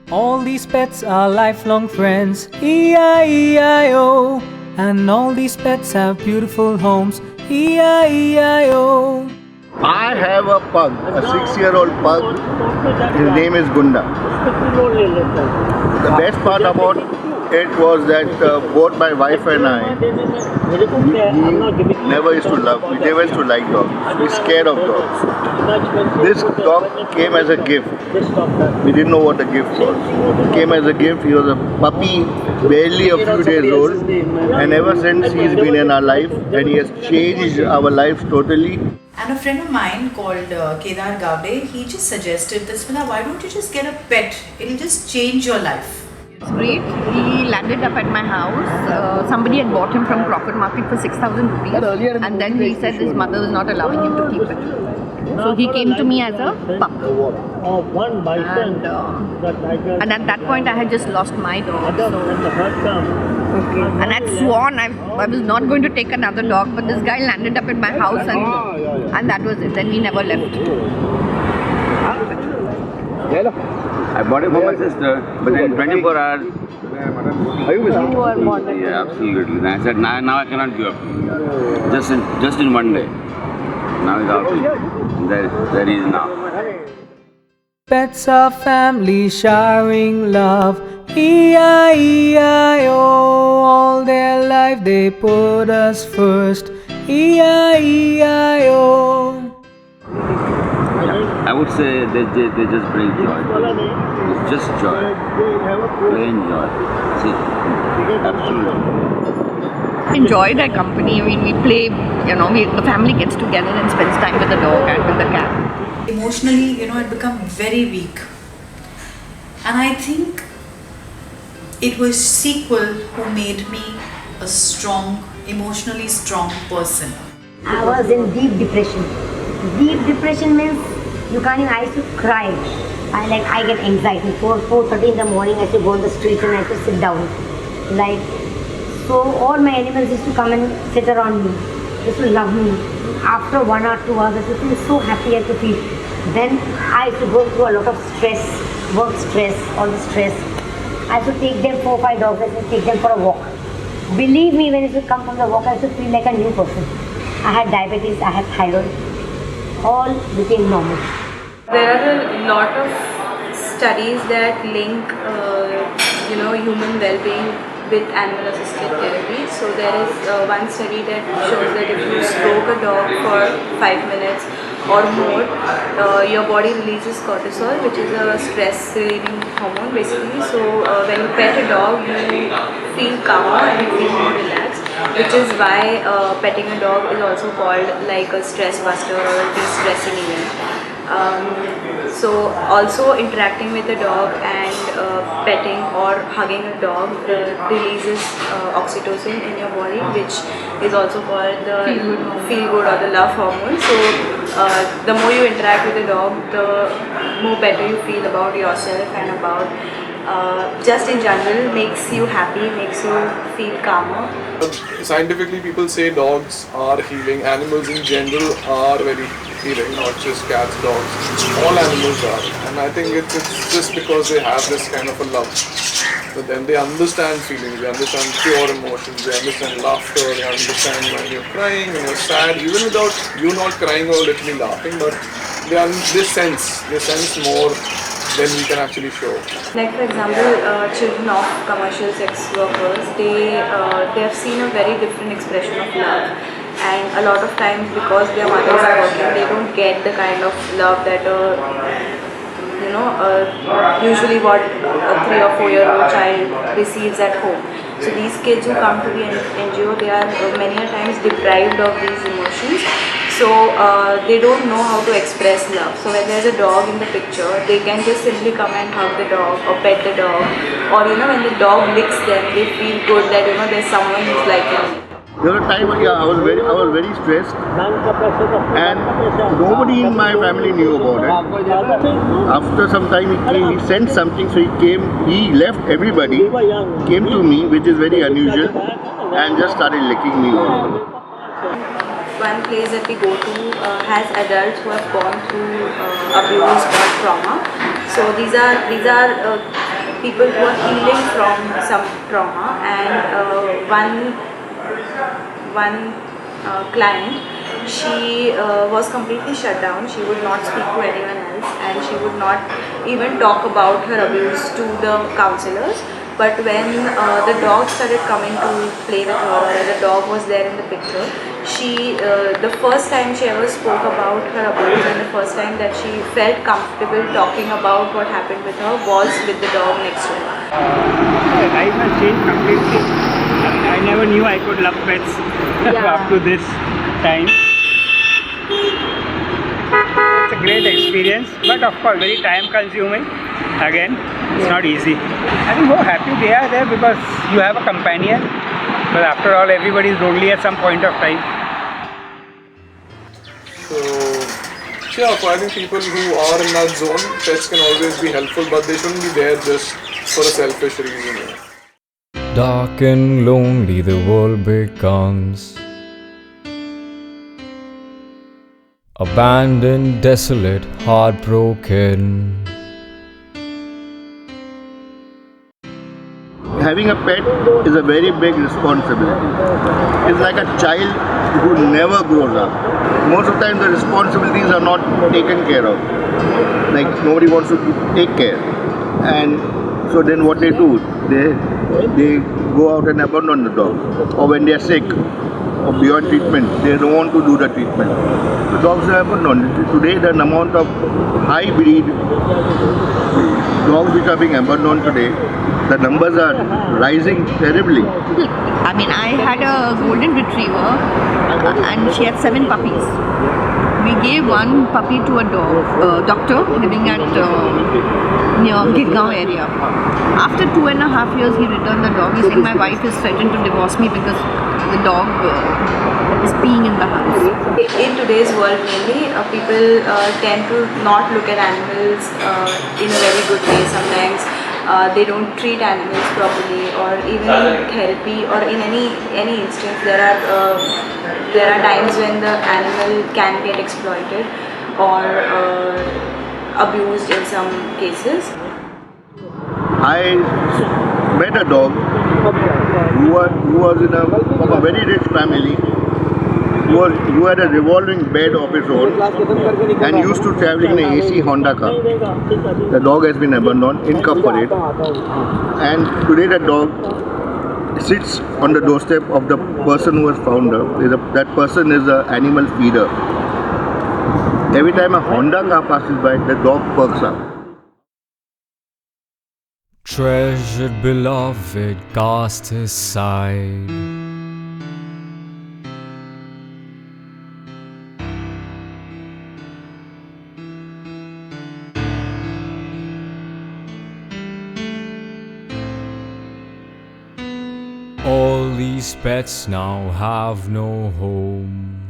All these pets are lifelong friends, E-I-E-I-O. And all these pets have beautiful homes, E-I-E-I-O. I have a pug, a 6-year-old pug. His name is Gunda. The best part about it was that both my wife and I, we never used to love, we never used to like dogs. We scared of dogs. This dog came as a gift. We didn't know what the gift was. It came as a gift. He was a puppy, barely a few days old, and ever since he's been in our life, and he has changed our lives totally. And a friend of mine called Kedar Gavde, he just suggested this, Smita, why don't you just get a pet? It'll just change your life. It's great. He landed up at my house. Somebody had bought him from Crawford Market for 6,000 rupees. And then he said his mother was not allowing him to keep it. So he came to me as a pup. And at that point I had just lost my dog. And I'd sworn I was not going to take another dog, but this guy landed up at my house and that was it. Then we never left. I bought it for my sister, but in 24 hours, yeah, absolutely. And I said, now I cannot give up. Just in one day. Now he's out. There he is now. Pets are family showering love, E-I-E-I-O. All their life they put us first, E-I-E-I-o. I would say they just bring joy. It's just joy. Plain joy. See, absolutely. Enjoy their company. I mean, we play, the family gets together and spends time with the dog and with the cat. Emotionally, I'd become very weak. And I think it was sequel who made me a strong, emotionally strong person. I was in deep depression. Deep depression means you can't even, I used to cry. I get anxiety. 4:30 in the morning I used to go on the street and I used to sit down. So all my animals used to come and sit around me. They used to love me. After 1 or 2 hours I used to feel so happy I could feel. Then I used to go through a lot of stress, work stress, all the stress. I used to take them 4 or 5 dogs, I used to take them for a walk. Believe me, when I used to come from the walk, I used to feel like a new person. I had diabetes, I had thyroid, all became normal. There are a lot of studies that link, human well-being with animal-assisted therapy. So there is one study that shows that if you stroke a dog for 5 minutes or more, your body releases cortisol, which is a stress-relieving hormone basically. So when you pet a dog, you feel calmer and you feel more relaxed, which is why petting a dog is also called like a stress buster or a de-stressing event. So also interacting with a dog and petting or hugging a dog releases oxytocin in your body, which is also called the feel good or the love hormone. So the more you interact with the dog, the more better you feel about yourself and about just in general makes you happy, makes you feel calmer. Scientifically, people say dogs are healing. Animals in general are very healing, not just cats, dogs. All animals are, and I think it's just because they have this kind of a love. But then they understand feelings, they understand pure emotions, they understand laughter, they understand when you're crying, when you're sad, even without you not crying or literally laughing, but they sense more than we can actually show. Like for example, children of commercial sex workers, they have seen a very different expression of love, and a lot of times because their mothers are working, they don't get the kind of love that usually what a 3 or 4-year-old child receives at home. So these kids who come to the NGO, they are many a times deprived of these emotions. So they don't know how to express love. So when there's a dog in the picture, they can just simply come and hug the dog or pet the dog, or when the dog licks them, they feel good that there's someone who's liking me. There was a time, I was very stressed, and nobody in my family knew about it. After some time, he sent something, so he left everybody, came to me, which is very unusual, and just started licking me. One place that we go to has adults who have gone through abuse or trauma. So these are people who are healing from some trauma, and one client, she was completely shut down. She would not speak to anyone else, and she would not even talk about her abuse to the counselors. But when the dog started coming to play with her, or the dog was there in the picture, the first time she ever spoke about her abuse, and the first time that she felt comfortable talking about what happened with her, was with the dog next to her. My life has changed completely. I never knew I could love pets up to this time. It's a great experience, but of course very time consuming. Again, it's not easy. I think how happy they are there because you have a companion. But after all, everybody is lonely at some point of time. So, yeah, for I think people who are in that zone, pets can always be helpful, but they shouldn't be there just for a selfish reason. Dark and lonely the world becomes, abandoned, desolate, heartbroken. Having a pet is a very big responsibility. It's like a child who never grows up. Most of the time the responsibilities are not taken care of. Like nobody wants to take care. And so then what they do, they go out and abandon the dog. Or when they are sick or beyond treatment, they don't want to do the treatment. The dogs are abandoned. Today the amount of high breed dogs which are being abandoned today, the numbers are rising terribly. I mean, I had a golden retriever and she had 7 puppies. We gave one puppy to a doctor living at near Girgaon area. After 2.5 years, he returned the dog. He said, my wife is threatened to divorce me because the dog is peeing in the house. In today's world mainly, people tend to not look at animals in a very good way sometimes. They don't treat animals properly, or even in therapy or in any instance there are times when the animal can get exploited or abused in some cases. I met a dog who was from a very rich family, who had a revolving bed of his own and used to travel in an AC Honda car. The dog has been abandoned, incorporated, and today the dog sits on the doorstep of the person who has found her. That person is an animal feeder. Every time a Honda car passes by, the dog perks up. Treasured beloved cast aside, all these pets now have no home.